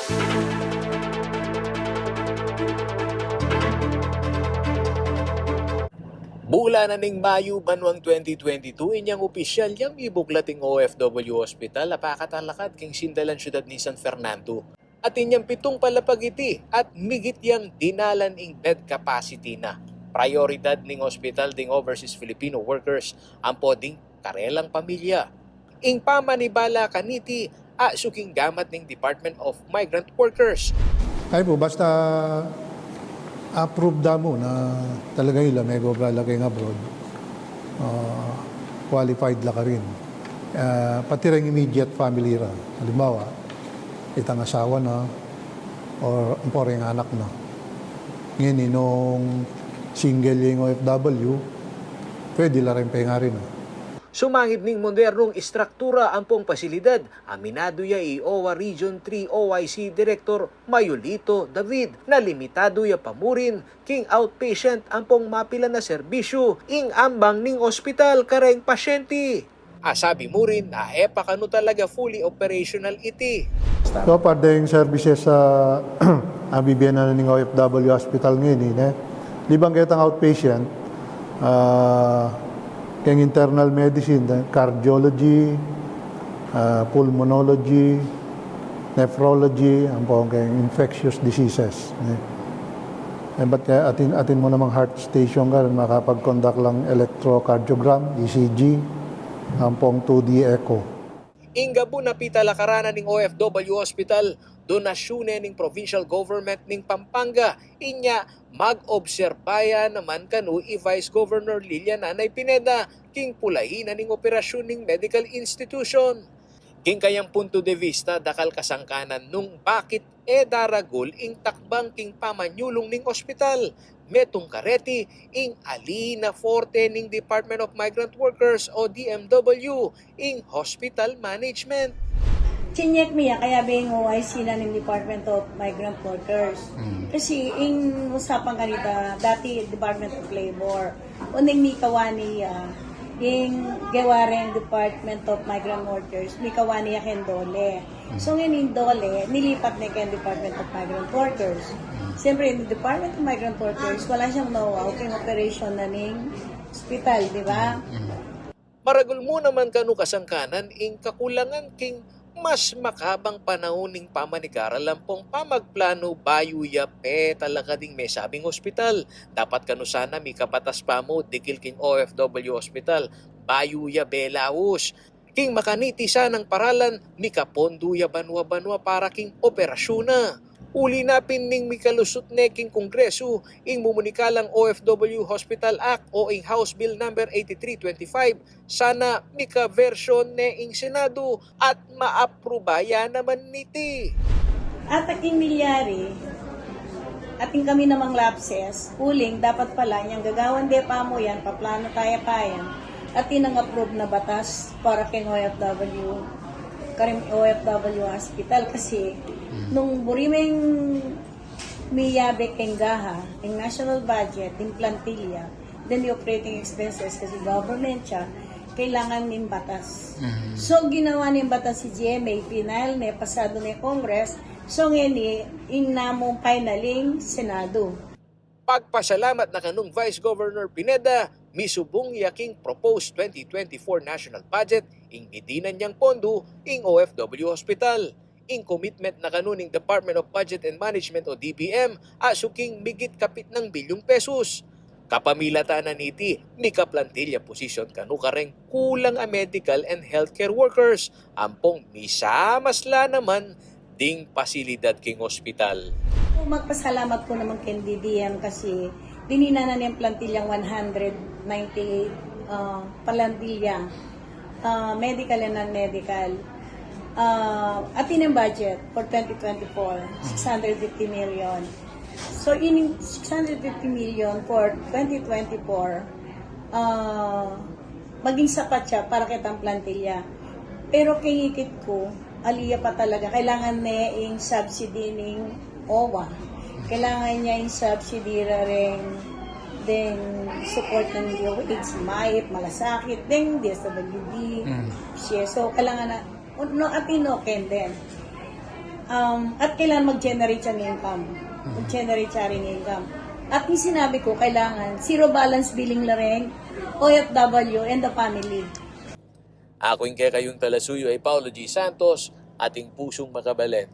Bula na ning Mayo banwang 2022, inyang opisyal yang ibuglating OFW Hospital apakatalakad king sindalan syudad ni San Fernando. At inyang pitong palapagiti at migit yang dinalan ing bed capacity na. Prioridad ning hospital ding overseas Filipino workers ang poding karelang pamilya. Ing pamanibala kaniti suking gamat ning Department of Migrant Workers. Ay po, basta approve mo na talaga nila may goblalagay nga abroad, qualified la ka rin. Pati rin immediate family ra. Halimbawa, itang asawa na or ring anak na. Ngayon, nung single yung OFW, pwede la rin nga rin. Sumangib ning modernong istruktura ang pong pasilidad, aminado ya OWA Region 3 OIC Director Mayolito David na limitado ya pamurin king outpatient ang pong mapila na serbisyo ing ambang ning ospital kareng pasyente. Sabi mo rin na pakano talaga fully operational iti. So, parding services sa bibigyan na ng OFW Hospital ngayon, libang kitang outpatient, kaya internal medicine, cardiology, pulmonology, nephrology, ang po kaya infectious diseases. Ba't kaya atin mo namang heart station ka, makapag-conduct lang electrocardiogram, ECG, ang pong 2D echo. Inggabu na pitalakaranan ng OFW Hospital, donasyone ng provincial government ng Pampanga, inya mag-obserbaya naman kanu Vice Governor Lilian Nanay Pineda king pulahin ning operasyon ng medical institution. King kayang punto de vista dakal kasangkanan nung bakit daragol ing takbang king pamanyulong ning ospital. Metong kareti ing alina forte ning Department of Migrant Workers o DMW ing hospital management. Chinyek miya kaya bing OIC na ng Department of Migrant Workers. Kasi ing usapan kanita dati Department of Labor uning mi kawani ing gawareng Department of Migrant Workers mi kawani ken dole. So ngayon dole nilipat na ken Department of Migrant Workers. Siyempre, in the Department of Migrant Workers, wala siyang know-how king operation na ning hospital, di ba? Maragol mo naman kanu kasangkanan ing kakulangan king mas makabang panahon ning pamanigara lampong pamagplano bayuya talaga ding may sabing ospital. Dapat kanu sana may kabatas pa mo dikil king OFW Hospital bayuya belaos. King makaniti sanang paralan mi kapondo ya banwa-banwa para king operasyon na. Uli na pining mikalusot neking kongreso ing mumunikalang OFW Hospital Act o ing House Bill number 8325 sana mika version ne ing Senado at maaprobaya naman niti. At aking milyari, ating kami namang lapses, uling dapat pala niyang gagawan de pa mo yan, paplano tayo pa yan, at tinang-approve na batas para kay OFW Hospital kasi nung burimeng miyabe keng gaha, yung national budget, yung plantilla, then the operating expenses kasi government siya, kailangan ng batas. So, ginawa ng batas si GMA, final na, pasado na Congress, so ngayon, namong finaling Senado. Pagpasalamat na kanung Vice Governor Pineda, misubong yaking proposed 2024 national budget ing gidinan niyang pondo ing OFW Hospital. Ing commitment na kanuning Department of Budget and Management o DBM suking migit kapit ng bilyong pesos. Kapamilatanan iti ni kaplantilla posisyon kanu kareng kulang a medical and healthcare workers ampong misamasla naman ding pasilidad king ospital. Magpasalamat ko naman kay DBM kasi dinina na niyang plantilyang 198 plantilla, medical and non-medical. At yung budget for 2024, 650 million. So, in 650 million for 2024, maging sapat siya para kitang plantilla. Pero kingikit ko, aliya pa talaga. Kailangan niya yung subsidy ng OWA. Kailangan niya yung subsidy rin din support ng DOH, MAIP, malasakit, din DSWD, so kailangan na no atino ken din. At kailangan mag-generate siya ng income. Mag-generate siya rin ng income. At yung sinabi ko, kailangan zero balance billing na rin, OFW and the family. Ako yung kaya kayong talasuyo ay Paulo G. Santos, ating pusong makabalan.